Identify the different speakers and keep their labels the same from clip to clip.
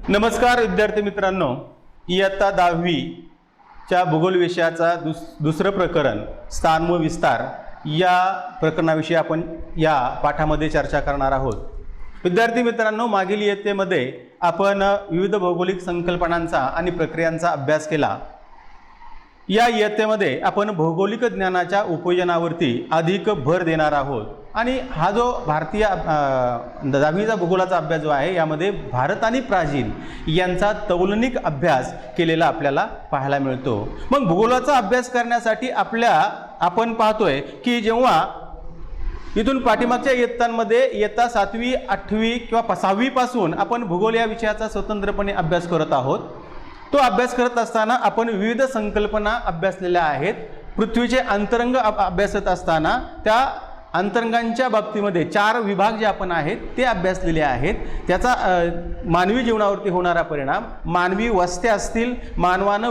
Speaker 1: नमस्कार विद्यार्थी मित्रांनो, इयत्ता 10वी च्या भूगोल विषयाचा दुसरं प्रकरण स्थान व विस्तार या प्रकरणाविषयी आपण या पाठामध्ये चर्चा करणार आहोत। विद्यार्थी मित्रांनो, मागील इयत्तेमध्ये आपण विविध भौगोलिक संकल्पनांचा आणि प्रक्रियांचा अभ्यास केला। या इयत्तेमध्ये आपण भौगोलिक ज्ञानाच्या उपयोजनावरती अधिक भर देणार आहोत आणि हा जो भारतीय 10वीचा भूगोलाचा अभ्यास जो आहे यामध्ये भारत आणि ब्राझील यांचा तौलनिक अभ्यास केलेला आपल्याला पाहायला मिळतो। मग भूगोलाचा अभ्यास करण्यासाठी आपण पाहतोय की जेव्हा इथून पाठीमागच्या इयत्तांमध्ये इयत्ता 7वी 8वी किंवा 6वी पासून आपण भूगोल या विषयाचा स्वतंत्रपणे अभ्यास करत आहोत। तो अभ्यास करत असताना आपण विविध संकल्पना अभ्यासलेल्या आहेत। पृथ्वीचे अंतरंग अभ्यासत असताना त्या अंतरंगांच्या बाबतीमध्ये 4 विभाग जे आपण आहेत ते अभ्यासलेले आहेत। त्याचा मानवी जीवनावरती होणारा परिणाम, मानवी वस्त्या असतील, मानवानं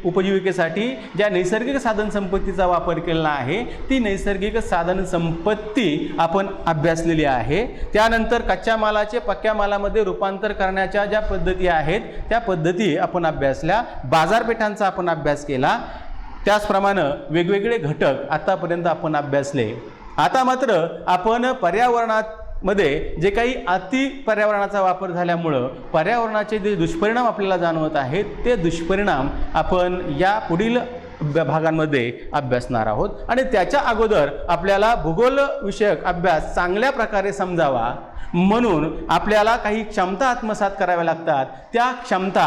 Speaker 1: उपजीविकेसाठी ज्या नैसर्गिक साधन संपत्तीचा वापर केलेला आहे ती नैसर्गिक साधन संपत्ती आपण अभ्यासलेली आहे। त्यानंतर कच्च्या मालाचे पक्क्या मालामध्ये रूपांतर करण्याच्या ज्या पद्धती आहेत त्या पद्धती आपण अभ्यासल्या। बाजारपेठांचा आपण अभ्यास केला। त्याचप्रमाणे वेगवेगळे घटक आतापर्यंत आपण अभ्यासले। आता मात्र आपण पर्यावरणामध्ये जे काही अति पर्यावरणाचा वापर झाल्यामुळं पर्यावरणाचे जे दुष्परिणाम आपल्याला जाणवत आहेत ते दुष्परिणाम आपण या पुढील भागांमध्ये अभ्यासणार आहोत। आणि त्याच्या अगोदर आपल्याला भूगोल विषयक अभ्यास चांगल्या प्रकारे समजावा म्हणून आपल्याला काही क्षमता आत्मसात कराव्या लागतात। त्या क्षमता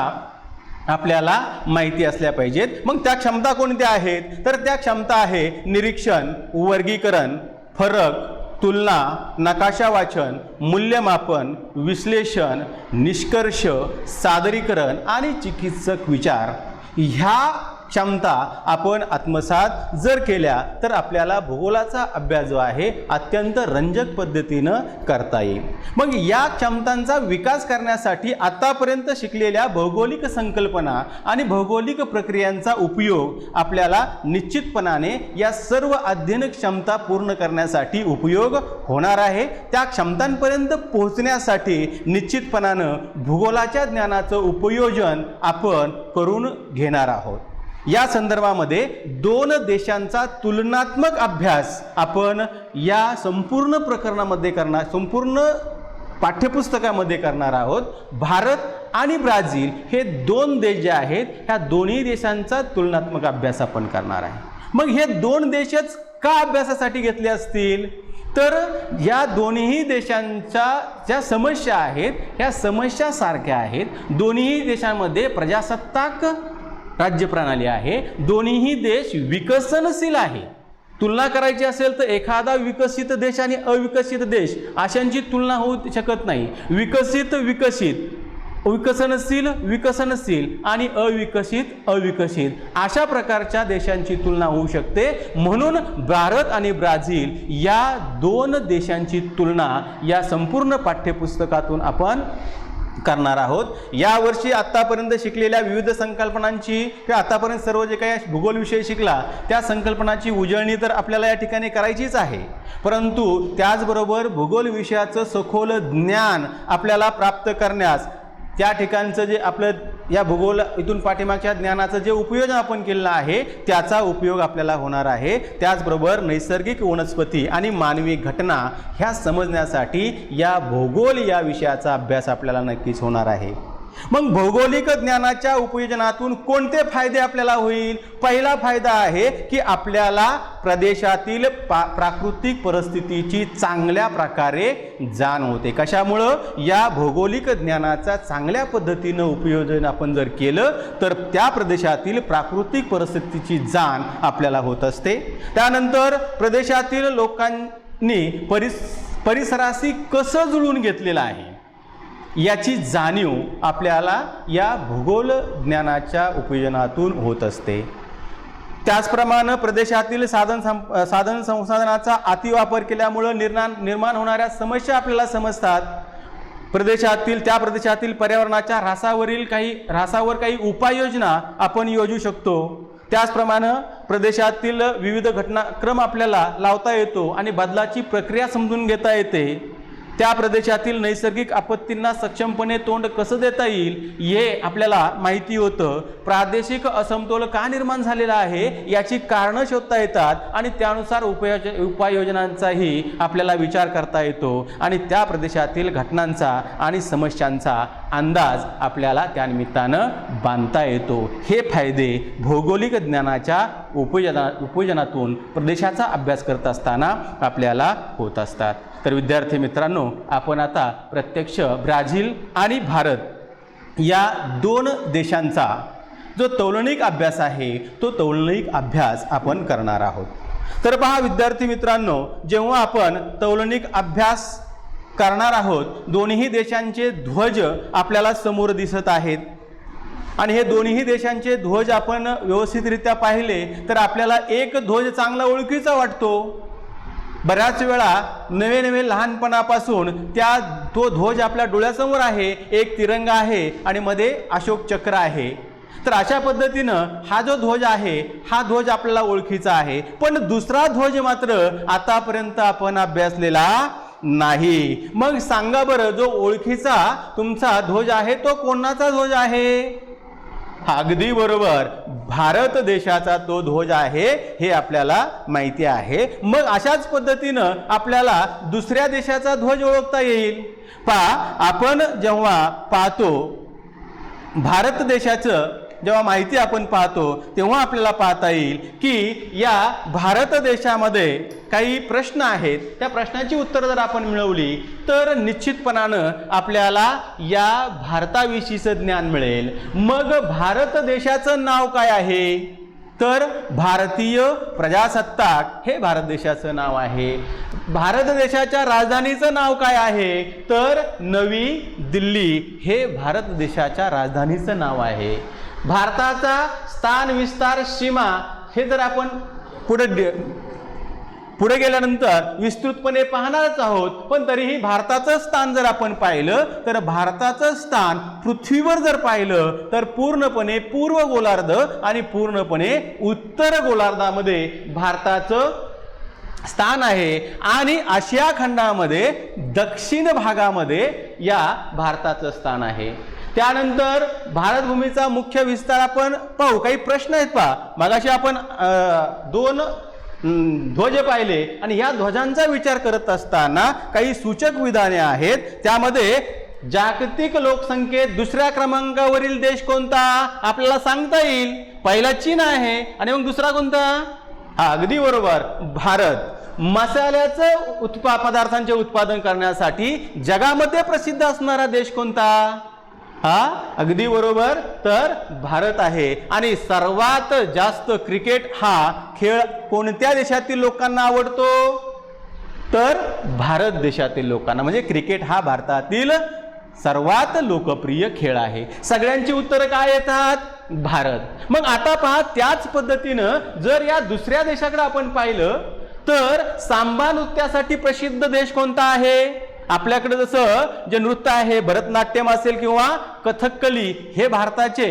Speaker 1: आपल्याला माहिती असल्या पाहिजेत। मग त्या क्षमता कोणत्या आहेत? तर त्या क्षमता आहे निरीक्षण, वर्गीकरण, फरक, तुलना, नकाशा वाचन, मूल्यमापन, विश्लेषण, निष्कर्ष, सादरीकरण आणि चिकित्सक विचार। ह्या क्षमता आपण आत्मसात जर केल्या तर आपल्याला भूगोलाचा अभ्यास जो आहे अत्यंत रंजक पद्धतीनं करता येईल। मग या क्षमतांचा विकास करण्यासाठी आतापर्यंत शिकलेल्या भौगोलिक संकल्पना आणि भौगोलिक प्रक्रियांचा उपयोग आपल्याला निश्चितपणाने या सर्व अध्ययन क्षमता पूर्ण करण्यासाठी उपयोग होणार आहे। त्या क्षमतांपर्यंत पोहोचण्यासाठी निश्चितपणानं भूगोलाच्या ज्ञानाचं उपयोजन आपण करून घेणार आहोत। या संदर्भामध्ये 2 देशांचा तुलनात्मक अभ्यास आपण या संपूर्ण प्रकरणामध्ये करणार, संपूर्ण पाठ्यपुस्तकामध्ये करणार आहोत। भारत आणि ब्राझील हे 2 देश जे आहेत ह्या दोन्ही देशांचा तुलनात्मक अभ्यास आपण करणार आहे। मग हे 2 देशच का अभ्यासासाठी घेतले असतील? तर या दोन्ही देशांच्या ज्या समस्या आहेत ह्या समस्या सारख्या आहेत। दोन्ही देशांमध्ये प्रजासत्ताक राज्य प्रणाली आहे। दोन्ही देश विकसनशील आहे। तुलना करायची असेल तर एखादा विकसित देश आणि अविकसित देश अशांची तुलना होऊ शकत नाही। विकसित विकसनशील आणि अविकसित अशा प्रकारच्या देशांची तुलना होऊ शकते। म्हणून भारत आणि ब्राझील या 2 देशांची तुलना या संपूर्ण पाठ्यपुस्तकातून आपण करणार आहोत। यावर्षी आतापर्यंत शिकलेल्या विविध संकल्पनांची किंवा आतापर्यंत सर्व जे काही भूगोल विषय शिकला त्या संकल्पनाची उजळणी तर आपल्याला या ठिकाणी करायचीच आहे, परंतु त्याचबरोबर भूगोल विषयाचं सखोल ज्ञान आपल्याला प्राप्त करण्यास त्या ठिकाणचं जे आपलं या भूगोल इथून पाठीमागच्या ज्ञानाचं जे उपयोजन आपण केलेलं आहे त्याचा उपयोग आपल्याला होणार आहे। त्याचबरोबर नैसर्गिक वनस्पती आणि मानवी घटना ह्या समजण्यासाठी या भूगोल या विषयाचा अभ्यास आपल्याला नक्कीच होणार आहे। मग भौगोलिक ज्ञानाच्या उपयोजनातून कोणते फायदे आपल्याला होईल? पहिला फायदा आहे की आपल्याला प्रदेशातील प्राकृतिक परिस्थितीची चांगल्या प्रकारे जाण होते। कशामुळं? या भौगोलिक ज्ञानाचा चांगल्या पद्धतीनं उपयोजन आपण जर केलं तर त्या प्रदेशातील प्राकृतिक परिस्थितीची जाण आपल्याला होत असते। त्यानंतर प्रदेशातील लोकांनी परिसराशी कसं जुळून घेतलेलं आहे याची जाणीव आपल्याला या भूगोल ज्ञानाच्या उपयोजनातून होत असते। त्याचप्रमाणे प्रदेशातील साधन संसाधनाचा अतिवापर केल्यामुळे निर्माण होणाऱ्या समस्या आपल्याला समजतात। त्या प्रदेशातील पर्यावरणाच्या ऱ्हासावर काही उपाययोजना आपण योजू शकतो। त्याचप्रमाणे प्रदेशातील विविध घटनाक्रम आपल्याला लावता येतो आणि बदलाची प्रक्रिया समजून घेता येते। त्या प्रदेशातील नैसर्गिक आपत्तींना सक्षमपणे तोंड कसं देता येईल हे आपल्याला माहिती होतं. प्रादेशिक असमतोल का निर्माण झालेला आहे याची कारणं शोधता येतात आणि त्यानुसार उपाययोजनांचाही आपल्याला विचार करता येतो आणि त्या प्रदेशातील घटनांचा आणि समस्यांचा अंदाज आपल्याला त्यानिमित्तानं बांधता येतो. हे फायदे भौगोलिक ज्ञानाच्या उपयोजनातून प्रदेशाचा अभ्यास करत असताना आपल्याला होत असतात. तर विद्यार्थी मित्रांनो, आपण आता प्रत्यक्ष ब्राझील आणि भारत या दोन देशांचा जो तौलनिक अभ्यास आहे तो तौलनिक अभ्यास आपण करणार आहोत. तर पहा विद्यार्थी मित्रांनो, जेव्हा आपण तौलनिक अभ्यास करणार आहोत, दोन्ही देशांचे ध्वज आपल्याला समोर दिसत आहेत आणि हे दोन्ही देशांचे ध्वज आपण व्यवस्थितरित्या पाहिले तर आपल्याला एक ध्वज चांगला ओळखीचा वाटतो. बऱ्याच वेळा नवे लहानपणापासून तो ध्वज आपल्या डोळ्यासमोर आहे. एक तिरंगा आहे आणि मध्ये अशोक चक्र आहे. तर अशा पद्धतीनं हा जो ध्वज आहे हा ध्वज आपल्याला ओळखीचा आहे. पण दुसरा ध्वज मात्र आतापर्यंत आपण अभ्यासलेला नाही. मग सांगा बरं, जो ओळखीचा तुमचा ध्वज आहे तो कोणाचा ध्वज आहे? अगदी बरोबर, भारत देशाचा तो ध्वज आहे हे आपल्याला माहिती आहे. मग अशाच पद्धतीनं आपल्याला दुसऱ्या देशाचा ध्वज ओळखता येईल. आपण जेव्हा पाहतो भारत देशाचं जेव्हा माहिती आपण पाहतो तेव्हा आपल्याला पाहता येईल की या भारत देशामध्ये काही प्रश्न आहेत. त्या प्रश्नाची उत्तरं जर आपण मिळवली तर निश्चितपणानं आपल्याला या भारताविषयीचं ज्ञान मिळेल. मग भारत देशाचं नाव काय आहे? तर भारतीय प्रजासत्ताक हे भारत देशाचं नाव आहे. भारत देशाच्या राजधानीचं नाव काय आहे? तर नवी दिल्ली हे भारत देशाच्या राजधानीचं नाव आहे. भारताचा स्थान विस्तार सीमा हे जर आपण पुढे गेल्यानंतर विस्तृतपणे पाहणारच आहोत. पण तरीही भारताचं स्थान जर आपण पाहिलं तर भारताचं स्थान पृथ्वीवर जर पाहिलं तर पूर्णपणे पूर्व गोलार्ध आणि पूर्णपणे उत्तर गोलार्धामध्ये भारताचं स्थान आहे आणि आशिया खंडामध्ये दक्षिण भागामध्ये या भारताचं स्थान आहे. त्यानंतर भारतभूमीचा मुख्य विस्तार आपण पाहू. काही प्रश्न आहेत पहा. मगाशी आपण दोन ध्वज पाहिले आणि या ध्वजांचा विचार करत असताना काही सूचक विधाने आहेत. त्यामध्ये जागतिक लोकसंख्येत दुसऱ्या क्रमांकावरील देश कोणता आपल्याला सांगता येईल? पहिला चीन आहे आणि मग दुसरा कोणता? अगदी बरोबर, भारत. मसाल्याचं पदार्थांचे उत्पादन करण्यासाठी जगामध्ये प्रसिद्ध असणारा देश कोणता? अगदी बरोबर, तर भारत आहे. आणि सर्वात जास्त क्रिकेट हा खेळ कोणत्या देशातील लोकांना आवडतो? तर भारत देशातील लोकांना. म्हणजे क्रिकेट हा भारतातील सर्वात लोकप्रिय खेळ आहे. सगळ्यांची उत्तरं काय येतात? भारत. मग आता पहा, त्याच पद्धतीनं जर या दुसऱ्या देशाकडे आपण पाहिलं तर सांबा नृत्यासाठी प्रसिद्ध देश कोणता आहे? आपल्याकडे जसं जे नृत्य आहे भरतनाट्यम असेल किंवा कथकली हे भारताचे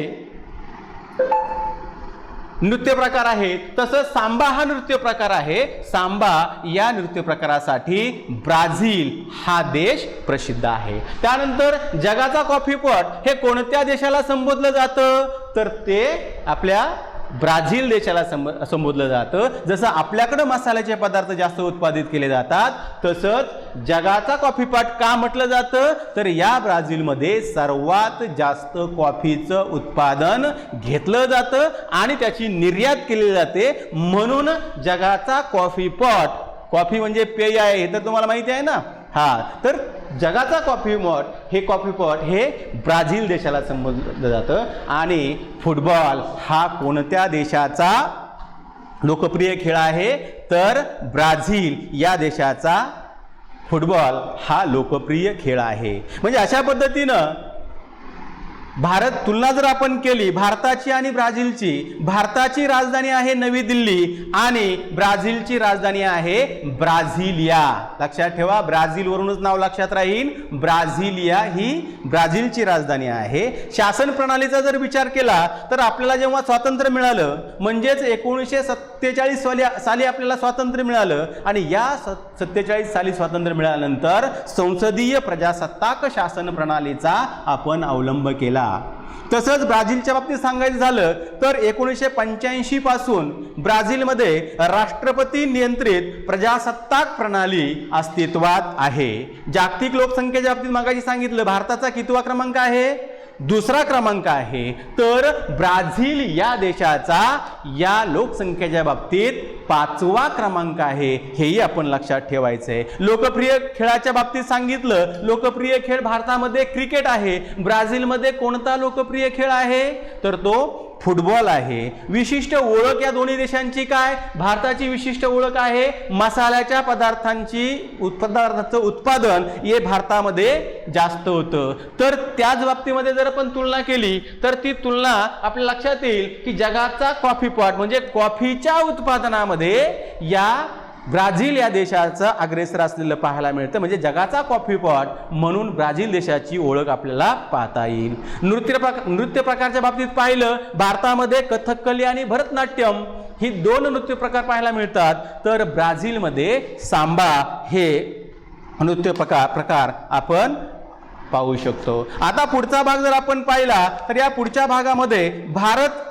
Speaker 1: नृत्य प्रकार आहे, तसं सांबा हा नृत्य प्रकार आहे. सांबा या नृत्य प्रकारासाठी ब्राझील हा देश प्रसिद्ध आहे. त्यानंतर जगाचा कॉफीपॉट हे कोणत्या देशाला संबोधलं जातं? तर ते आपल्या ब्राझील देशाला संबोधलं जातं. जसं आपल्याकडे मसाल्याचे पदार्थ जास्त उत्पादित केले जातात तसंच जगाचा कॉफीपॉट का म्हटलं जातं? तर या ब्राझीलमध्ये सर्वात जास्त कॉफीचं उत्पादन घेतलं जातं आणि त्याची निर्यात केली जाते. म्हणून जगाचा कॉफीपॉट, कॉफी म्हणजे पेय आहे हे तर तुम्हाला माहिती आहे ना. तर जगाचा कॉफीपॉट हे ब्राझील देशाला संबोधलं जातं. आणि फुटबॉल हा कोणत्या देशाचा लोकप्रिय खेळ आहे? तर ब्राझील या देशाचा फुटबॉल हा लोकप्रिय खेळ आहे. म्हणजे अशा पद्धतीनं तुलना जर आपण केली भारताची आणि ब्राझीलची, भारताची राजधानी आहे नवी दिल्ली आणि ब्राझीलची राजधानी आहे ब्राझिलिया. लक्षात ठेवा, ब्राझील वरूनच नाव लक्षात राहील. ब्राझिलिया ही ब्राझीलची राजधानी आहे. शासन प्रणालीचा जर विचार केला तर आपल्याला जेव्हा स्वातंत्र्य मिळालं म्हणजेच 1947 47 साली आपल्याला स्वातंत्र्य मिळालं आणि या 47 साली स्वातंत्र्य मिळाल्यानंतर संसदीय प्रजासत्ताक शासन प्रणालीचा आपण अवलंब केला. तसंच ब्राझीलच्या बाबतीत सांगायचं झालं तर 1985 पासून ब्राझीलमध्ये राष्ट्रपती नियंत्रित प्रजासत्ताक प्रणाली अस्तित्वात आहे. जागतिक लोकसंख्येच्या बाबतीत मागाशी सांगितलं भारताचा कितवा क्रमांक आहे? दुसरा क्रमांक आहे. तर ब्राझील या देशाचा या लोकसंख्येच्या बाबतीत 5वा क्रमांक आहे, हेही आपण लक्षात ठेवायचं आहे. लोकप्रिय खेळाच्या बाबतीत सांगितलं, लोकप्रिय खेळ भारतामध्ये क्रिकेट आहे. ब्राझीलमध्ये कोणता लोकप्रिय खेळ आहे? तर तो फुटबॉल आहे. विशिष्ट ओळख या दोन्ही देशांची काय? भारताची विशिष्ट ओळख आहे मसाल्याच्या पदार्थाचं उत्पादन हे भारतामध्ये जास्त होतं. तर त्याच बाबतीमध्ये जर आपण तुलना केली तर ती तुलना आपल्या लक्षात येईल की जगाचा कॉफी पॉट म्हणजे कॉफीच्या उत्पादनामध्ये या ब्राझील या देशाचं अग्रेसर असलेलं पाहायला मिळतं. म्हणजे जगाचा कॉफी पॉट म्हणून ब्राझील देशाची ओळख आपल्याला पाहता येईल. नृत्य प्रकारच्या बाबतीत पाहिलं भारतामध्ये कथकली आणि भरतनाट्यम ही 2 नृत्य प्रकार पाहायला मिळतात. तर ब्राझीलमध्ये सांबा हे नृत्य प्रकार आपण पाहू शकतो. आता पुढचा भाग जर आपण पाहिला तर या पुढच्या भागामध्ये भारत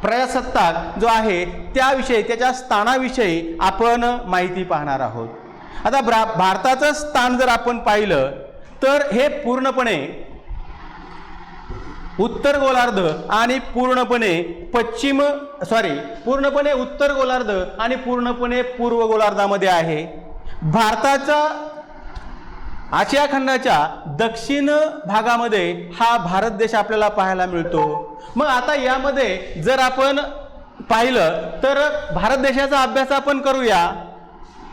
Speaker 1: प्रजासत्ताक जो आहे त्याविषयी त्याच्या स्थानाविषयी आपण माहिती पाहणार आहोत. आता भारताचं स्थान जर आपण पाहिलं तर हे पूर्णपणे उत्तर गोलार्ध आणि पूर्णपणे पूर्णपणे उत्तर गोलार्ध आणि पूर्णपणे पूर्व गोलार्धामध्ये आहे. भारताच्या आशिया खंडाच्या दक्षिण भागामध्ये हा भारत देश आपल्याला पाहायला मिळतो. मग आता यामध्ये जर आपण पाहिलं तर भारत देशाचा अभ्यास आपण करूया.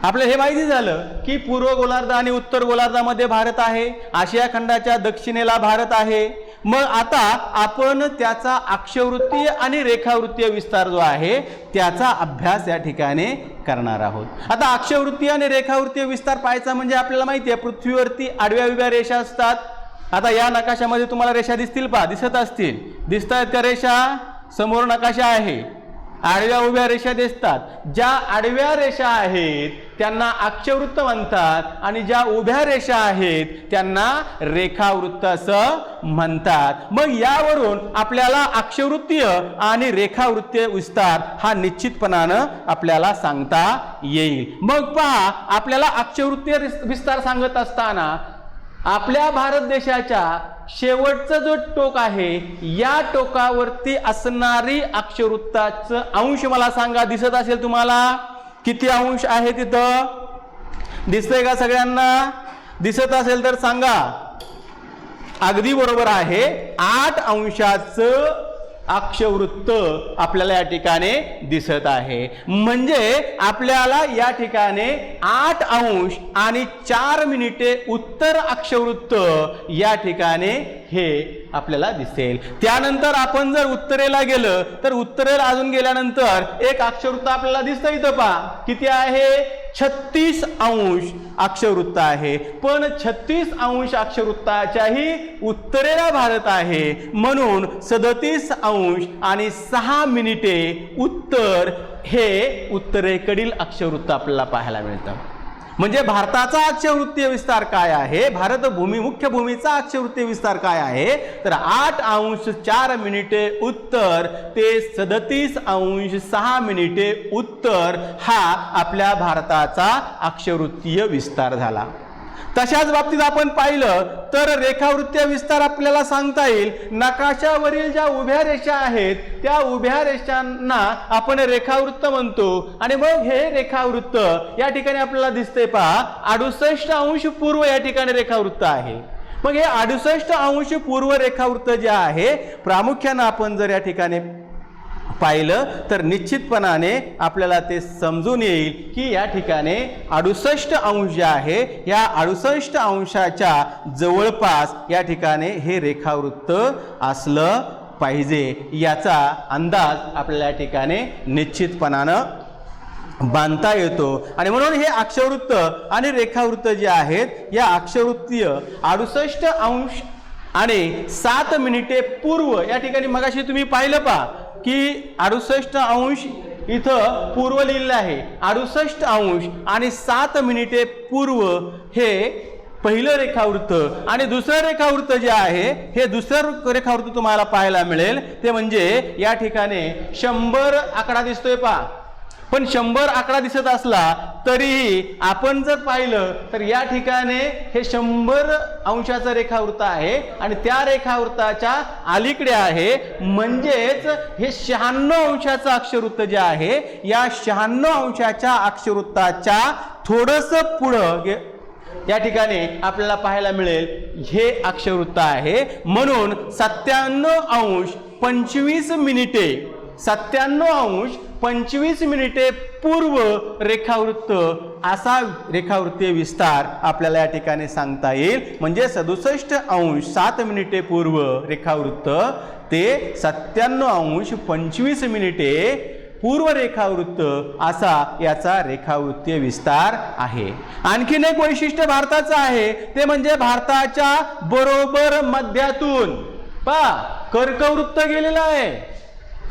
Speaker 1: आपल्याला हे माहिती झालं की पूर्व गोलार्ध आणि उत्तर गोलार्धामध्ये भारत आहे, आशिया खंडाच्या दक्षिणेला भारत आहे. मग आता आपण त्याचा अक्षवृत्तीय आणि रेखावृत्तीय विस्तार जो आहे त्याचा अभ्यास या ठिकाणी करणार आहोत. आता अक्षवृत्तीय आणि रेखावृत्तीय विस्तार पाहायचा म्हणजे आपल्याला माहिती आहे पृथ्वीवरती आडव्या उभ्या रेषा असतात. आता या नकाशामध्ये तुम्हाला रेषा दिसतील पहा, दिसत असतील, दिसत आहेत का रेषा? समोर नकाशा आहे, आडव्या उभ्या रेषा दिसतात. ज्या आडव्या रेषा आहेत त्यांना अक्षवृत्त म्हणतात आणि ज्या उभ्या रेषा आहेत त्यांना रेखावृत्त असं म्हणतात. मग यावरून आपल्याला अक्षवृत्तीय आणि रेखावृत्तीय विस्तार हा निश्चितपणानं आपल्याला सांगता येईल. मग पहा, आपल्याला अक्षवृत्तीय विस्तार सांगत असताना आपल्या भारत देशाच्या शेवटचं जो टोक आहे या टोकावरती असणारी अक्षवृत्ताचं अंश मला सांगा. दिसत असेल तुम्हाला किती अंश आहे तिथं? दिसतंय का सगळ्यांना? दिसत असेल तर सांगा. अगदी बरोबर आहे, 8 अंशाचं अक्षवृत्त आपल्याला या ठिकाणी दिसत आहे. म्हणजे आपल्याला या ठिकाणी 8 अंश आणि 4 मिनिटे उत्तर अक्षवृत्त या ठिकाणी हे आपल्याला दिसेल. त्यानंतर आपण जर उत्तरेला गेलं तर उत्तरेला अजून गेल्यानंतर एक अक्षवृत्त आपल्याला दिसतं. इथं पहा किती आहे? 36 अंश अक्षवृत्त आहे. पण 36 अंश अक्षवृत्ताच्याही उत्तरेला भारत आहे म्हणून 37 अंश आणि 6 मिनिटे उत्तर हे उत्तरेकडील अक्षवृत्त आपल्याला पाहायला मिळतं. म्हणजे भारताचा अक्षवृत्तीय विस्तार काय आहे? भारतभूमी मुख्य भूमीचा अक्षवृत्तीय विस्तार काय आहे? तर 8 अंश 4 मिनिटे उत्तर ते 37 अंश 6 मिनिटे उत्तर हा आपल्या भारताचा अक्षवृत्तीय विस्तार झाला. तशाच बाबतीत आपण पाहिलं तर रेखावृत्तीय विस्तार आपल्याला सांगता येईल. नकाशावरील ज्या उभ्या रेषा आहेत त्या उभ्या रेषांना आपण रेखावृत्त म्हणतो आणि मग हे रेखावृत्त या ठिकाणी आपल्याला दिसते पहा 68 अंश पूर्व या ठिकाणी रेखावृत्त आहे. मग हे 68 अंश पूर्व रेखावृत्त जे आहे प्रामुख्यानं आपण जर या ठिकाणी पाहिलं तर निश्चितपणाने आपल्याला ते समजून येईल की या ठिकाणी 68 अंश जे आहे या 68 अंशाच्या जवळपास या ठिकाणी हे रेखावृत्त असलं पाहिजे याचा अंदाज आपल्याला या ठिकाणी निश्चितपणानं बांधता येतो. आणि म्हणून हे अक्षवृत्त आणि रेखावृत्त जे आहेत या अक्षवृत्तीय 68 अंश आणि 7 मिनिटे पूर्व या ठिकाणी मगाशी तुम्ही पाहिलं पहा की 68 अंश इथं पूर्व लिहिलेलं आहे 68 अंश आणि 7 मिनिटे पूर्व हे पहिलं रेखावृत्त, आणि दुसरं रेखावृत्त जे आहे हे दुसरं रेखावृत्त तुम्हाला पाहायला मिळेल ते म्हणजे या ठिकाणी 100 आकडा दिसतोय पहा. पण 100 आकडा दिसत असला तरीही आपण जर पाहिलं तर या ठिकाणी हे 100 अंशाचं रेखावृत्त आहे आणि त्या रेखावृत्ताच्या अलीकडे आहे, म्हणजेच हे 96 अंशाचं अक्षवृत्त जे आहे या 96 अंशाच्या अक्षवृत्ताच्या थोडंसं पुढं या ठिकाणी आपल्याला पाहायला मिळेल हे अक्षवृत्त आहे. म्हणून 97 अंश 25 मिनिटे 97 अंश 25 मिनिटे पूर्व रेखावृत्त असा रेखावृत्तीय विस्तार आपल्याला या ठिकाणी सांगता येईल. म्हणजे 67 अंश 7 मिनिटे पूर्व रेखावृत्त ते 97 अंश 25 मिनिटे पूर्व रेखावृत्त असा याचा रेखावृत्तीय विस्तार आहे. आणखीन एक वैशिष्ट्य भारताचं आहे ते म्हणजे भारताच्या बरोबर मध्यातून पहा कर्कवृत्त गेलेलं आहे.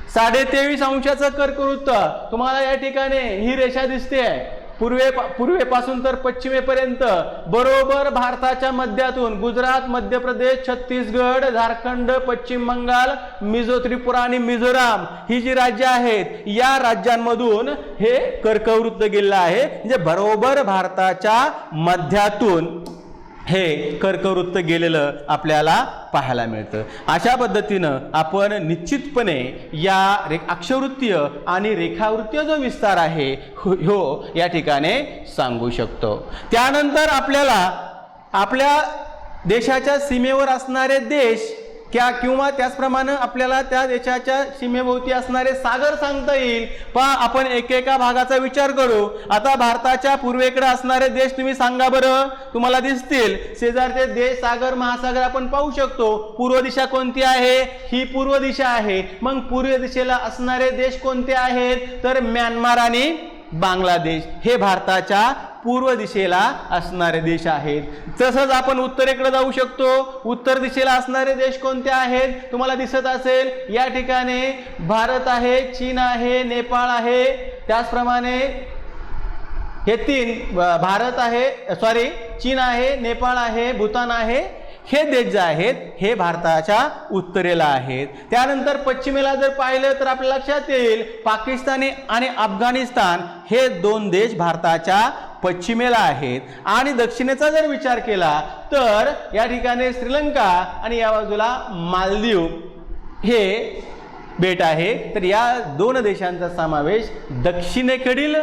Speaker 1: 23.5 अंशाचं कर्कवृत्त तुम्हाला या ठिकाणी ही रेषा दिसते आहे. पूर्वेपासून तर पश्चिमेपर्यंत बरोबर भारताच्या मध्यातून गुजरात, मध्य प्रदेश, छत्तीसगड, झारखंड, पश्चिम बंगाल, त्रिपुरा आणि मिझोराम ही जी राज्य आहेत या राज्यांमधून हे कर्कवृत्त गेलेलं आहे. म्हणजे बरोबर भारताच्या मध्यातून हे कर्कवृत्त गेलेलं आपल्याला पाहायला मिळतं. अशा पद्धतीनं आपण निश्चितपणे या अक्षवृत्तीय आणि रेखावृत्तीय जो विस्तार आहे हो या ठिकाणी सांगू शकतो. त्यानंतर आपल्याला आपल्या देशाच्या सीमेवर असणारे देश किंवा त्याचप्रमाणे आपल्याला त्या देशाच्या सीमेभोवती असणारे सागर सांगता येईल. पहा आपण एकेका भागाचा विचार करू. आता भारताच्या पूर्वेकडे असणारे देश तुम्ही सांगा बरं, तुम्हाला दिसतील. शेजारचे देश, सागर, महासागर आपण पाहू शकतो. पूर्व दिशा कोणती आहे? ही पूर्व दिशा आहे. मग पूर्व दिशेला असणारे देश कोणते आहेत? तर म्यानमार आणि बांगलादेश हे भारताच्या पूर्व दिशेला असणारे देश आहेत. तसंच आपण उत्तरेकडे जाऊ शकतो. उत्तर दिशेला असणारे देश कोणते आहेत? तुम्हाला दिसत असेल या ठिकाणी भारत आहे, चीन आहे, नेपाळ आहे. त्याचप्रमाणे हे 3 भारत आहे, चीन आहे, नेपाळ आहे, भूतान आहे. हे देश जे आहेत हे भारताच्या उत्तरेला आहेत. त्यानंतर पश्चिमेला जर पाहिलं तर आपल्या लक्षात येईल पाकिस्तान आणि अफगाणिस्तान हे 2 देश भारताच्या पश्चिमेला आहेत. आणि दक्षिणेचा जर विचार केला तर या ठिकाणी श्रीलंका आणि या बाजूला मालदीव हे बेट आहे. तर या 2 देशांचा समावेश दक्षिणेकडील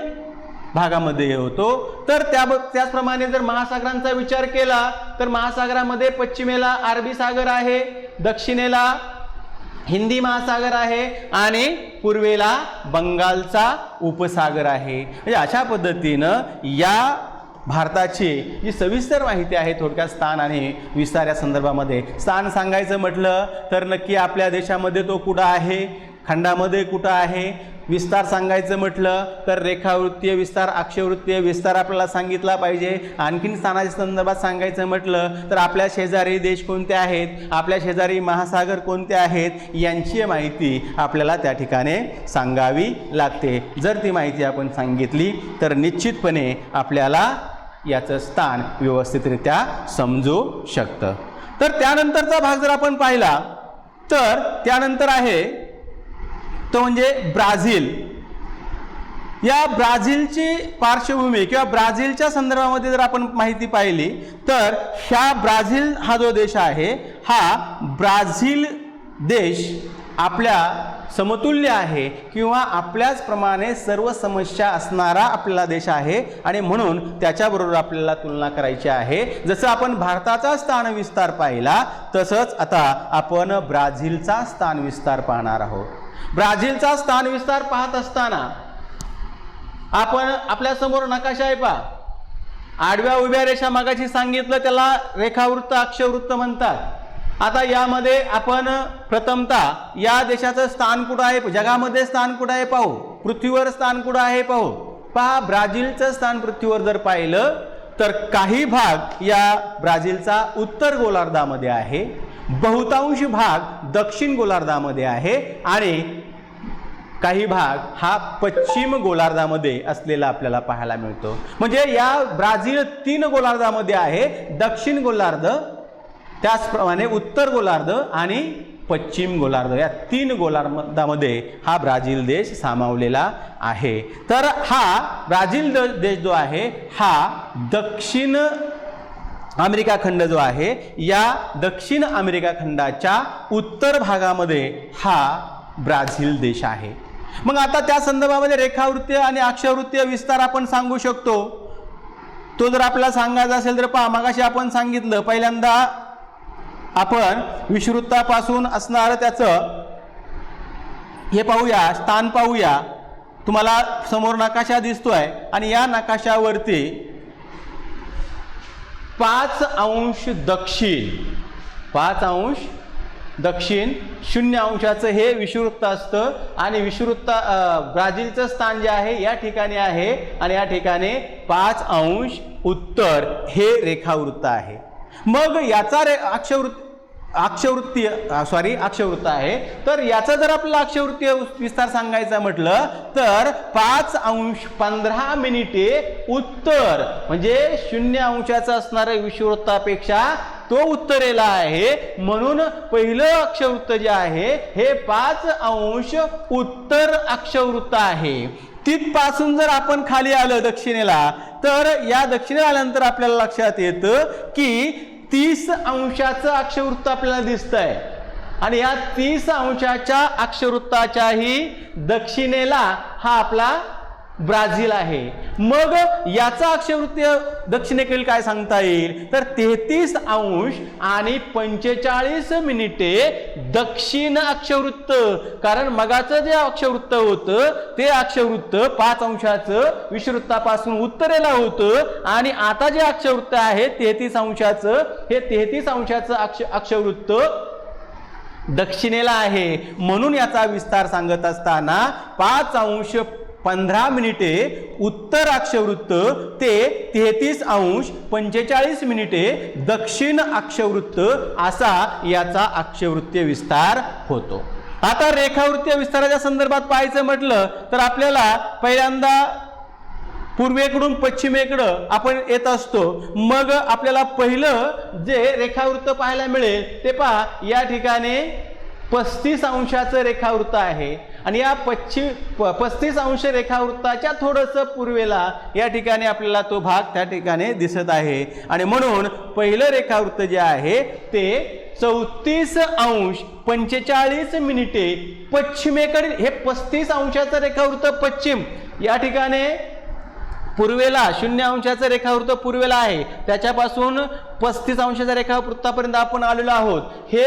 Speaker 1: भागामध्ये होतो. तर त्याचप्रमाणे जर महासागरांचा विचार केला तर महासागरामध्ये पश्चिमेला अरबी सागर आहे, दक्षिणेला हिंदी महासागर आहे आणि पूर्वेला बंगालचा उपसागर आहे. म्हणजे अशा पद्धतीनं या भारताची जी सविस्तर माहिती आहे थोडक्यात स्थान आणि विस्तार या संदर्भामध्ये. स्थान सांगायचं म्हटलं तर नक्की आपल्या देशामध्ये तो कुठं आहे, खंडामध्ये कुठं आहे. विस्तार सांगायचं म्हटलं तर रेखावृत्तीय विस्तार, अक्षवृत्तीय विस्तार आपल्याला सांगितला पाहिजे. आणखीन स्थानाच्या संदर्भात सांगायचं म्हटलं तर आपल्या शेजारी देश कोणते आहेत, आपल्या शेजारी महासागर कोणते आहेत यांची माहिती आपल्याला त्या ठिकाणी सांगावी लागते. जर ती माहिती आपण सांगितली तर निश्चितपणे आपल्याला याचं स्थान व्यवस्थितरित्या समजू शकतं. तर त्यानंतरचा भाग जर आपण पाहिला तर त्यानंतर आहे तो म्हणजे ब्राझील. या ब्राझीलची पार्श्वभूमी किंवा ब्राझीलच्या संदर्भामध्ये जर आपण माहिती पाहिली तर ह्या ब्राझील हा जो देश आहे हा ब्राझील देश आपल्या समतुल्य आहे किंवा आपल्याच प्रमाणे सर्व समस्या असणारा आपला देश आहे आणि म्हणून त्याच्याबरोबर आपल्याला तुलना करायची आहे. जसं आपण भारताचा स्थान विस्तार पाहिला तसंच आता आपण ब्राझीलचा स्थान विस्तार पाहणार आहोत. ब्राझीलचा स्थान विस्तार पाहत असताना आपण आपल्या समोर नकाशा आहे पहा. आडव्या उभ्या रेषा मगाशी सांगितलं त्याला रेखावृत्त, अक्षवृत्त म्हणतात. आता यामध्ये आपण प्रथमतः या देशाचं स्थान कुठं आहे, जगामध्ये स्थान कुठं आहे पाहू, पृथ्वीवर स्थान कुठं आहे पाहू. पहा ब्राझीलचं स्थान पृथ्वीवर जर पाहिलं तर काही भाग या ब्राझीलचा उत्तर गोलार्धामध्ये आहे, बहुतांश भाग दक्षिण गोलार्धामध्ये आहे आणि काही भाग हा पश्चिम गोलार्धामध्ये असलेला आपल्याला पाहायला मिळतो. म्हणजे या ब्राझील 3 गोलार्धामध्ये आहे, दक्षिण गोलार्ध, त्याचप्रमाणे उत्तर गोलार्ध आणि पश्चिम गोलार्ध, या 3 गोलार्धामध्ये हा ब्राझील देश सामावलेला आहे. तर हा ब्राझील देश जो आहे हा दक्षिण अमेरिका खंड जो आहे, या दक्षिण अमेरिका खंडाच्या उत्तर भागामध्ये हा ब्राझील देश आहे. मग आता त्या संदर्भामध्ये रेखावृत्तीय आणि अक्षवृत्तीय विस्तार आपण सांगू शकतो. तो जर आपल्याला सांगायचा असेल तर पहा, मगाशी आपण सांगितलं, पहिल्यांदा आपण विषुवृत्तापासून असणारं त्याचं हे पाहूया, स्थान पाहूया. तुम्हाला समोर नकाशा दिसतोय आणि या नकाशावरती 5 अंश दक्षिण 0 अंशाचं हे विषुवृत्त असतं आणि विषुवृत्त ब्राझीलचं स्थान जे आहे या ठिकाणी आहे आणि या ठिकाणी 5 अंश उत्तर हे रेखावृत्त आहे. मग याचा अक्षवृत्त आहे. तर याचा जर आपल्याला अक्षवृत्तीय विस्तार सांगायचा म्हटलं तर 5 अंश 15 मिनिटे उत्तर, म्हणजे 0 अंशाचा असणाऱ्या विषुवृत्तापेक्षा तो उत्तरेला आहे. म्हणून पहिलं अक्षवृत्त जे आहे हे 5 अंश उत्तर अक्षवृत्त आहे. तिथपासून जर आपण खाली आलं दक्षिणेला, तर या दक्षिणेला आल्यानंतर आपल्याला लक्षात येतं की 30 अंशाचं अक्षवृत्त आपल्याला दिसतंय आणि या 30 अंशाच्या अक्षवृत्ताच्याही दक्षिणेला हा आपला ब्राझील आहे. मग याचा अक्षवृत्तीय दक्षिणेकडील काय सांगता येईल तर 33 अंश आणि 45 मिनिटे दक्षिण अक्षवृत्त. कारण मगाचं जे अक्षवृत्त होतं ते अक्षवृत्त 5 अंशाचं विषुवृत्तापासून उत्तरेला होतं आणि आता जे अक्षवृत्त आहे 33 अंशाचं, हे 33 अंशाचं अक्षवृत्त दक्षिणेला आहे. म्हणून याचा विस्तार सांगत असताना 5 अंश 15 मिनिटे उत्तर अक्षवृत्त ते 33 अंश 45 मिनिटे दक्षिण अक्षवृत्त असा याचा अक्षवृत्तीय विस्तार होतो. आता रेखावृत्तीय विस्ताराच्या संदर्भात पाहायचं म्हटलं तर आपल्याला पहिल्यांदा पूर्वेकडून पश्चिमेकडं आपण येत असतो. मग आपल्याला पहिलं जे रेखावृत्त पाहायला मिळेल ते पहा, या ठिकाणी 35 अंशाचं रेखावृत्त आहे आणि या 35 अंश रेखावृत्ताच्या थोडंसं पूर्वेला या ठिकाणी आपल्याला तो भाग त्या ठिकाणी दिसत आहे. आणि म्हणून पहिलं रेखावृत्त जे आहे ते 34 अंश 45 मिनिटे पश्चिमेकडील, हे 35 अंशाचं रेखावृत्त पश्चिम, या ठिकाणी पूर्वेला 0 अंशाचं रेखावृत्त पूर्वेला आहे, त्याच्यापासून 35 अंशाच्या रेखावृत्तापर्यंत आपण आलेलो आहोत. हे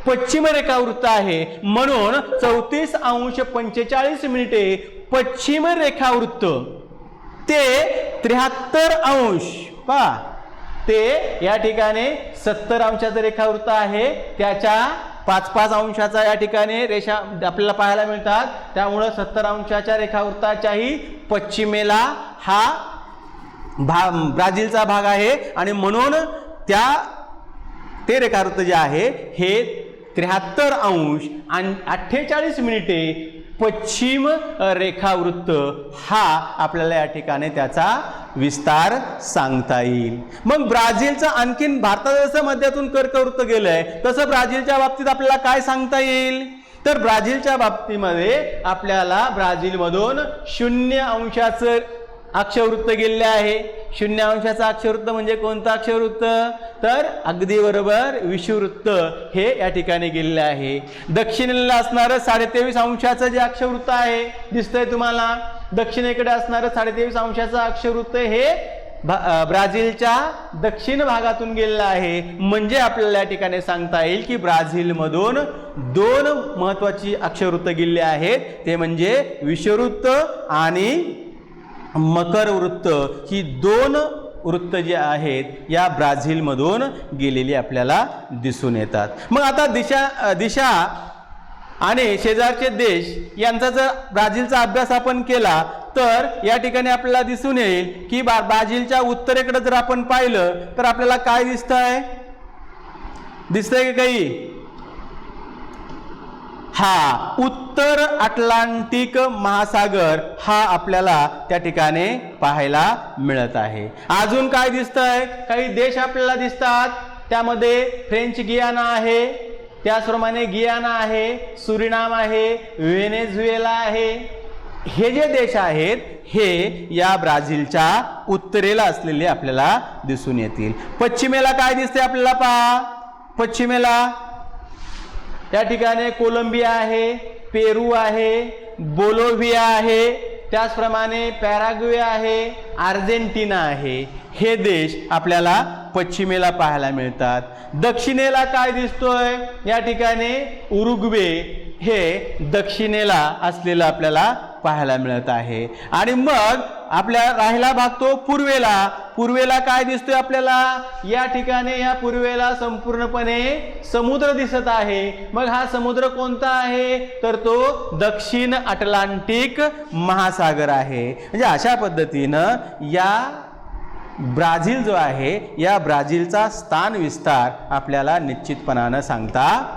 Speaker 1: पश्चिम रेखावृत्त आहे. म्हणून 34 अंश 45 मिनिटे पश्चिम रेखावृत्त ते 73 अंश पहा, ते या ठिकाणी 70 अंशाचं रेखावृत्त आहे. त्याच्या 5-5 अंशाचा या ठिकाणी रेषा आपल्याला पाहायला मिळतात. त्यामुळं 70 अंशाच्या रेखावृत्ताच्याही पश्चिमेला हा ब्राझीलचा भाग आहे आणि म्हणून ते रेखावृत्त जे आहे हे 73 अंश आणि 48 मिनिटे पश्चिम रेखावृत्त हा आपल्याला या ठिकाणी त्याचा विस्तार सांगता येईल. मग ब्राझीलचा आणखीन भारतात जसं मध्यातून कर्कवृत्त गेलंय तसं ब्राझीलच्या बाबतीत आपल्याला काय सांगता येईल तर ब्राझीलच्या बाबतीमध्ये आपल्याला ब्राझीलमधून 0 अंशाचं अक्षवृत्त गेलेले आहे. 0 अंशाचा अक्षवृत्त म्हणजे कोणतं अक्षवृत्त तर अगदी बरोबर विषुवृत्त हे या ठिकाणी गेलेलं आहे. दक्षिणेला असणारं 23.5 अंशाचं जे अक्षवृत्त आहे दिसतंय तुम्हाला, दक्षिणेकडे असणारं 23.5 अंशाचं अक्षवृत्त हे ब्राझीलच्या दक्षिण भागातून गेलेलं आहे. म्हणजे आपल्याला या ठिकाणी सांगता येईल की ब्राझीलमधून 2 महत्वाची अक्षवृत्त गेलेली आहेत, ते म्हणजे विषुवृत्त आणि मकर वृत्त. ही 2 वृत्त जे आहेत या ब्राझीलमधून गेलेली आपल्याला दिसून येतात. मग आता दिशा आणि शेजारचे देश यांचा जर ब्राझीलचा अभ्यास आपण केला तर या ठिकाणी आपल्याला दिसून येईल की ब्राझीलच्या उत्तरेकडे जर आपण पाहिलं तर आपल्याला काय दिसतंय की काही हा उत्तर अटलांटिक महासागर हा आपल्याला त्या ठिकाणी पाहायला मिळत आहे। अजून काय दिसतंय, काही देश आपल्याला दिसतात, त्यामध्ये फ्रेंच गियाना आहे, त्याचप्रमाणे गियाना आहे, सुरिनाम आहे, व्हेनेझुएला आहे। हे जे देश आहेत हे या ब्राझीलच्या उत्तरेला असलेले आपल्याला दिसून येतील। पश्चिमेला काय दिसते आपल्याला पहा, पश्चिमेला या ठिकाणी कोलंबिया आहे, पेरू आहे, बोलोव्हिया आहे, त्याचप्रमाणे पॅराग्वे आहे, अर्जेंटिना आहे। हे देश आपल्याला पश्चिमेला पाहायला मिळतात। दक्षिणेला काय दिसतोय, या ठिकाणी उरुग्वे हे दक्षिणेला असलेलं आपल्याला पाहायला मिळत आहे। आणि मग आपल्या राहिला भाग तो पूर्वेला, पूर्वेला काय दिसतोय आपल्याला, या ठिकाणी या पूर्वेला संपूर्णपणे समुद्र दिसत आहे। मग हा समुद्र कोणता आहे, तर तो दक्षिण अटलांटिक महासागर आहे। म्हणजे अशा पद्धतीनं या ब्राझील जो आहे या ब्राझीलचा स्थान विस्तार आपल्याला निश्चितपणानं सांगता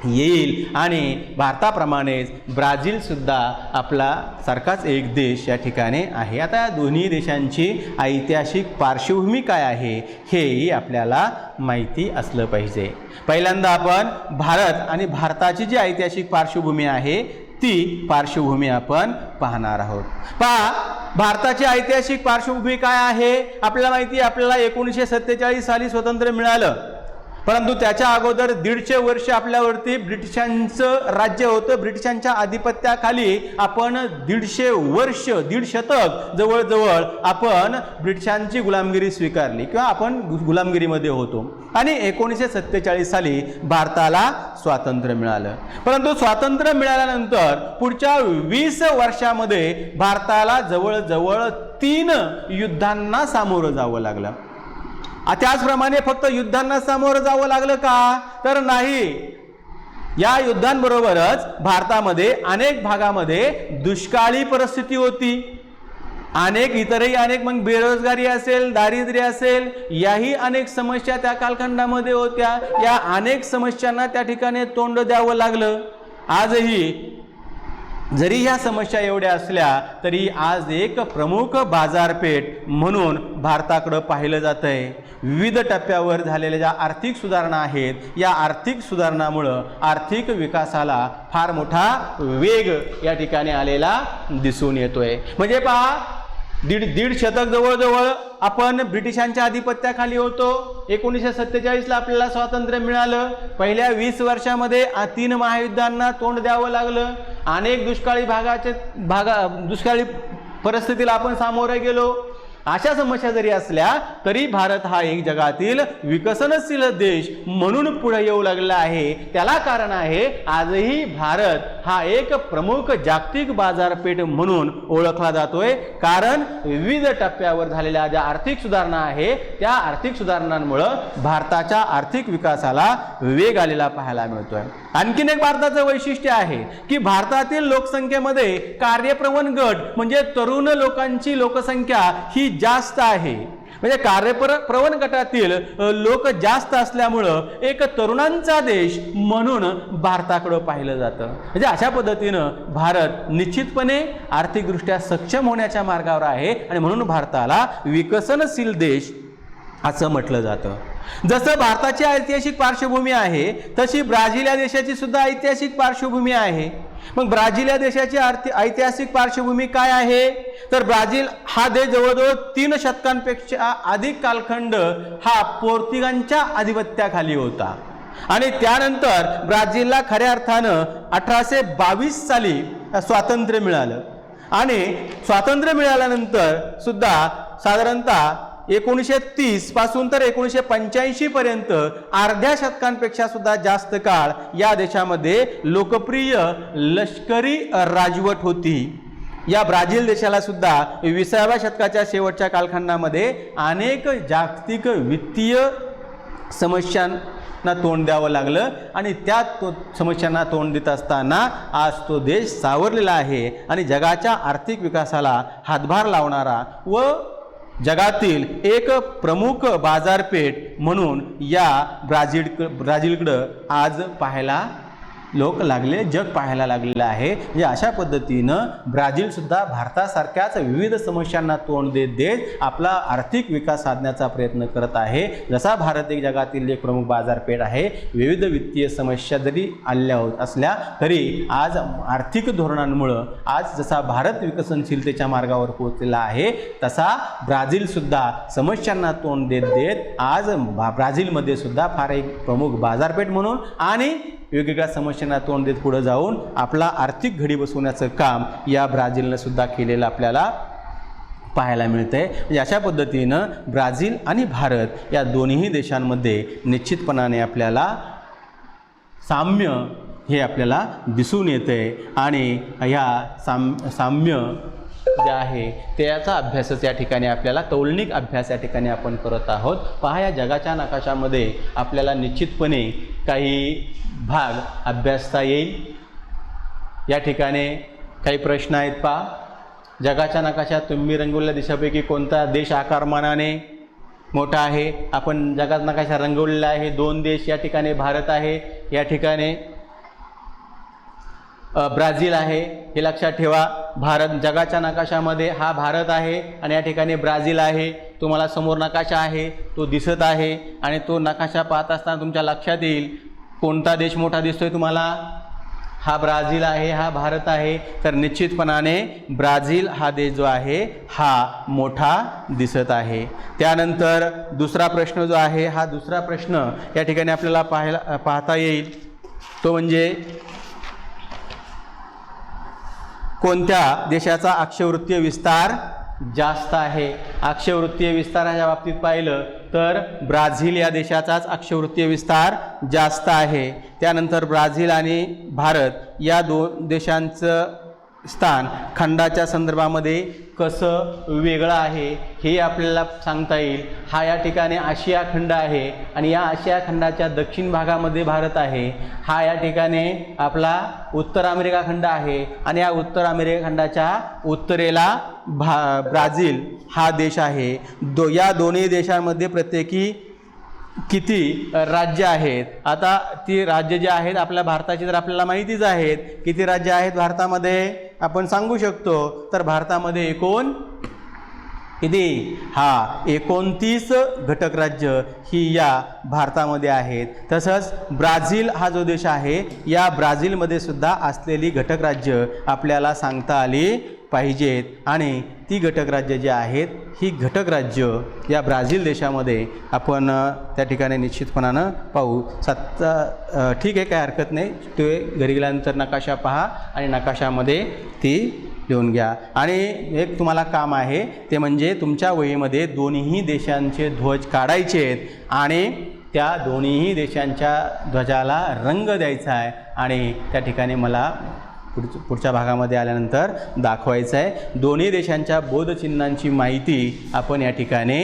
Speaker 1: येईल। आणि भारताप्रमाणेच ब्राझील सुद्धा आपला सारखाच एक देश या ठिकाणी आहे। आता या दोन्ही देशांची ऐतिहासिक पार्श्वभूमी काय आहे हेही आपल्याला माहिती असलं पाहिजे। पहिल्यांदा आपण भारत आणि भारताची जी ऐतिहासिक पार्श्वभूमी आहे ती पार्श्वभूमी आपण पाहणार आहोत। पहा, भारताची ऐतिहासिक पार्श्वभूमी काय आहे आपल्याला माहिती आहे। आपल्याला 1947 साली स्वातंत्र्य मिळालं, परंतु त्याच्या अगोदर 150 वर्ष आपल्यावरती ब्रिटिशांचं राज्य होतं। ब्रिटिशांच्या आधिपत्याखाली आपण 150 वर्ष, 1.5 शतक जवळजवळ आपण ब्रिटिशांची गुलामगिरी स्वीकारली किंवा आपण गुलामगिरीमध्ये होतो। आणि 1947 साली भारताला स्वातंत्र्य मिळालं। परंतु स्वातंत्र्य मिळाल्यानंतर पुढच्या 20 वर्षामध्ये भारताला जवळजवळ 3 युद्धांना सामोरं जावं लागलं। त्याचप्रमाणे फक्त युद्धांना सामोरं जावं लागलं का, तर नाही, या युद्धांबरोबरच भारतामध्ये अनेक भागामध्ये दुष्काळी परिस्थिती होती, इतरही अनेक मग बेरोजगारी असेल, दारिद्र्य असेल, याही अनेक समस्या त्या कालखंडामध्ये होत्या। या अनेक समस्यांना त्या ठिकाणी तोंड द्यावं लागलं। आजही जरी ह्या समस्या एवढ्या असल्या तरी आज एक प्रमुख बाजारपेठ म्हणून भारताकडे पाहिलं जातंय। विविध टप्प्यावर झालेल्या ज्या आर्थिक सुधारणा आहेत या आर्थिक सुधारणामुळे आर्थिक विकासाला फार मोठा वेग या ठिकाणी आलेला दिसून येतोय। म्हणजे पहा, दीड शतक जवळजवळ आपण ब्रिटिशांच्या आधिपत्याखाली होतो। 1947 ला आपल्याला स्वातंत्र्य मिळालं। पहिल्या 20 वर्षामध्ये 3 महायुद्धांना तोंड द्यावं लागलं। अनेक दुष्काळी परिस्थितीला आपण सामोरे गेलो। अशा समस्या जरी असल्या तरी भारत हा एक जगातील विकसनशील देश म्हणून पुढे येऊ लागला आहे। त्याला कारण आहे आजही भारत हा एक प्रमुख जागतिक बाजारपेठ म्हणून ओळखला जातोय। कारण विविध टप्प्यावर झालेल्या ज्या आर्थिक सुधारणा आहे त्या आर्थिक सुधारणांमुळे भारताच्या आर्थिक विकासाला वेग आलेला पाहायला मिळतोय। आणखीन एक भारताचं वैशिष्ट्य आहे की भारतातील लोकसंख्येमध्ये कार्यप्रवण गट म्हणजे तरुण लोकांची लोकसंख्या ही जास्त आहे। म्हणजे कार्यप्रवण गटातील लोक जास्त असल्यामुळं एक तरुणांचा देश म्हणून भारताकडे पाहिलं जातं। म्हणजे अशा पद्धतीनं भारत निश्चितपणे आर्थिकदृष्ट्या सक्षम होण्याच्या मार्गावर आहे आणि म्हणून भारताला विकसनशील देश असं म्हटलं जातं। जसं भारताची ऐतिहासिक पार्श्वभूमी आहे तशी ब्राझील या देशाची सुद्धा ऐतिहासिक पार्श्वभूमी आहे। मग ब्राझील या देशाची ऐतिहासिक पार्श्वभूमी काय आहे, तर ब्राझील हा देश जवळजवळ 3 शतकांपेक्षा अधिक कालखंड हा पोर्तुगीजांच्या आधिपत्याखाली होता। आणि त्यानंतर ब्राझीलला खऱ्या अर्थानं 1822 साली स्वातंत्र्य मिळालं। आणि स्वातंत्र्य मिळाल्यानंतर सुद्धा साधारणतः 1930 पासून तर 1985 पर्यंत अर्ध्या शतकांपेक्षा सुद्धा जास्त काळ या देशामध्ये लोकप्रिय लष्करी राजवट होती। या ब्राझील देशाला सुद्धा 20व्या शतकाच्या शेवटच्या कालखंडामध्ये अनेक जागतिक वित्तीय समस्यांना तोंड द्यावं लागलं आणि त्या समस्यांना तोंड देत असताना आज तो देश सावरलेला आहे आणि जगाच्या आर्थिक विकासाला हातभार लावणारा व जगातील एक प्रमुख बाजारपेठ म्हणून या ब्राझीलकडं आज पाहायला लोक लागले, जग पाहायला लागलेलं आहे. म्हणजे अशा पद्धतीनं ब्राझीलसुद्धा भारतासारख्याच विविध समस्यांना तोंड देत आपला आर्थिक विकास साधण्याचा प्रयत्न करत आहे. जसा भारत एक जगातील एक प्रमुख बाजारपेठ आहे, विविध वित्तीय समस्या जरी आल्या असल्या तरी आज आर्थिक धोरणांमुळं आज जसा भारत विकसनशीलतेच्या मार्गावर पोहोचलेला आहे, तसा ब्राझीलसुद्धा समस्यांना तोंड देत आज ब्राझीलमध्ये सुद्धा फार एक प्रमुख बाजारपेठ म्हणून आणि वेगवेगळ्या समस्यांना तोंड देत पुढे जाऊन आपला आर्थिक घडी बसवण्याचं काम या ब्राझीलनं सुद्धा केलेलं आपल्याला पाहायला मिळतंय. म्हणजे अशा पद्धतीनं ब्राझील आणि भारत या दोन्ही देशांमध्ये निश्चितपणाने आपल्याला साम्य हे आपल्याला दिसून येतंय आणि ह्या साम्य जे आहे त्याचा अभ्यासच या ठिकाणी आपल्याला तौलनिक अभ्यास या ठिकाणी आपण करत आहोत. पहा, या जगाच्या नकाशामध्ये आपल्याला निश्चितपणे काही भाग अभ्यासता येईल. या ठिकाणी काही प्रश्न आहेत. पहा, जगाच्या नकाशात तुम्ही रंगवलेल्या देशापैकी कोणता देश आकारमानाने मोठा आहे? आपण जगाचा नकाशा रंगवलेला आहे. 2 देश, या ठिकाणी भारत आहे, या ठिकाणी ब्राझील आहे. हे लक्षात ठेवा. भारत जगाच्या नकाशामध्ये हा भारत आहे आणि या ठिकाणी ब्राझील आहे. तुम्हाला समोर नकाशा आहे तो दिसत आहे आणि तो नकाशा पाहत असताना तुमच्या लक्षात येईल कोणता देश मोठा दिसतोय तुम्हाला? हा ब्राझील आहे, हा भारत आहे. तर निश्चितपणाने ब्राझील हा देश जो आहे हा मोठा दिसत आहे. त्यानंतर दुसरा प्रश्न जो आहे, हा दुसरा प्रश्न या ठिकाणी आपल्याला पाहता येईल तो म्हणजे कोणत्या देशाचा अक्षवृत्तीय विस्तार जास्त आहे? अक्षवृत्तीय विस्ताराच्या बाबतीत पाहिलं तर ब्राझील या देशाचाच अक्षवृत्तीय विस्तार जास्त आहे. त्यानंतर ब्राझील आणि भारत या 2 देशांचं स्थान खंडाच्या संदर्भामध्ये कसं वेगळं आहे हे आपल्याला सांगता येईल. हा या ठिकाणी आशिया खंड आहे आणि या आशिया खंडाच्या दक्षिण भागामध्ये भारत आहे. हा या ठिकाणी आपला उत्तर अमेरिका खंड आहे आणि या उत्तर अमेरिका खंडाच्या उत्तरेला ब्राझील हा देश आहे. या दोन्ही देशांमध्ये प्रत्येकी किती राज्य आहेत? आता ती राज्य जी आहेत आपल्या भारताची तर आपल्याला माहितीच आहेत. किती राज्य आहेत भारतामध्ये आपण सांगू शकतो. तर भारतामध्ये एकूण किती? 29 घटक राज्य ही या भारतामध्ये आहेत. तसंच ब्राझील हा जो देश आहे या ब्राझीलमध्ये सुद्धा असलेली घटक राज्य आपल्याला सांगता आली पाहिजेत आणि ती घटक राज्य जी आहेत ही घटक राज्य या ब्राझील देशामध्ये आपण त्या ठिकाणी निश्चितपणानं पाहू. ठीक आहे, काही हरकत नाही. ते घरी गेल्यानंतर नकाशा पहा आणि नकाशामध्ये ती लिहून घ्या. आणि एक तुम्हाला काम आहे ते म्हणजे तुमच्या वहीमध्ये दोन्ही देशांचे ध्वज काढायचे आहेत आणि त्या दोन्ही देशांच्या ध्वजाला रंग द्यायचा आहे आणि त्या ठिकाणी मला पुढच्या भागामध्ये आल्यानंतर दाखवायचं आहे. दोन्ही देशांच्या बोधचिन्हांची माहिती आपण या ठिकाणी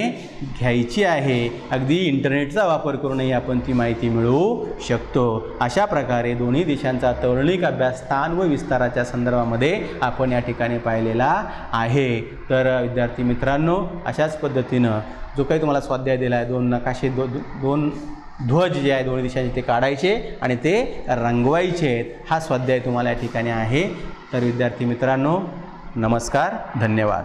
Speaker 1: घ्यायची आहे. अगदी इंटरनेटचा वापर करूनही आपण ती माहिती मिळवू शकतो. अशा प्रकारे दोन्ही देशांचा तौलनिक अभ्यास स्थान व विस्ताराच्या संदर्भामध्ये आपण या ठिकाणी पाहिलेला आहे. तर विद्यार्थी मित्रांनो, अशाच पद्धतीनं जो काही तुम्हाला स्वाध्याय दिला आहे, 2 नकाशे, 2 ध्वज जे आहे दोन्ही दिशांचे ते काढायचे आणि ते रंगवायचे आहेत. हा स्वाध्याय तुम्हाला या ठिकाणी आहे. तर विद्यार्थी मित्रांनो, नमस्कार, धन्यवाद.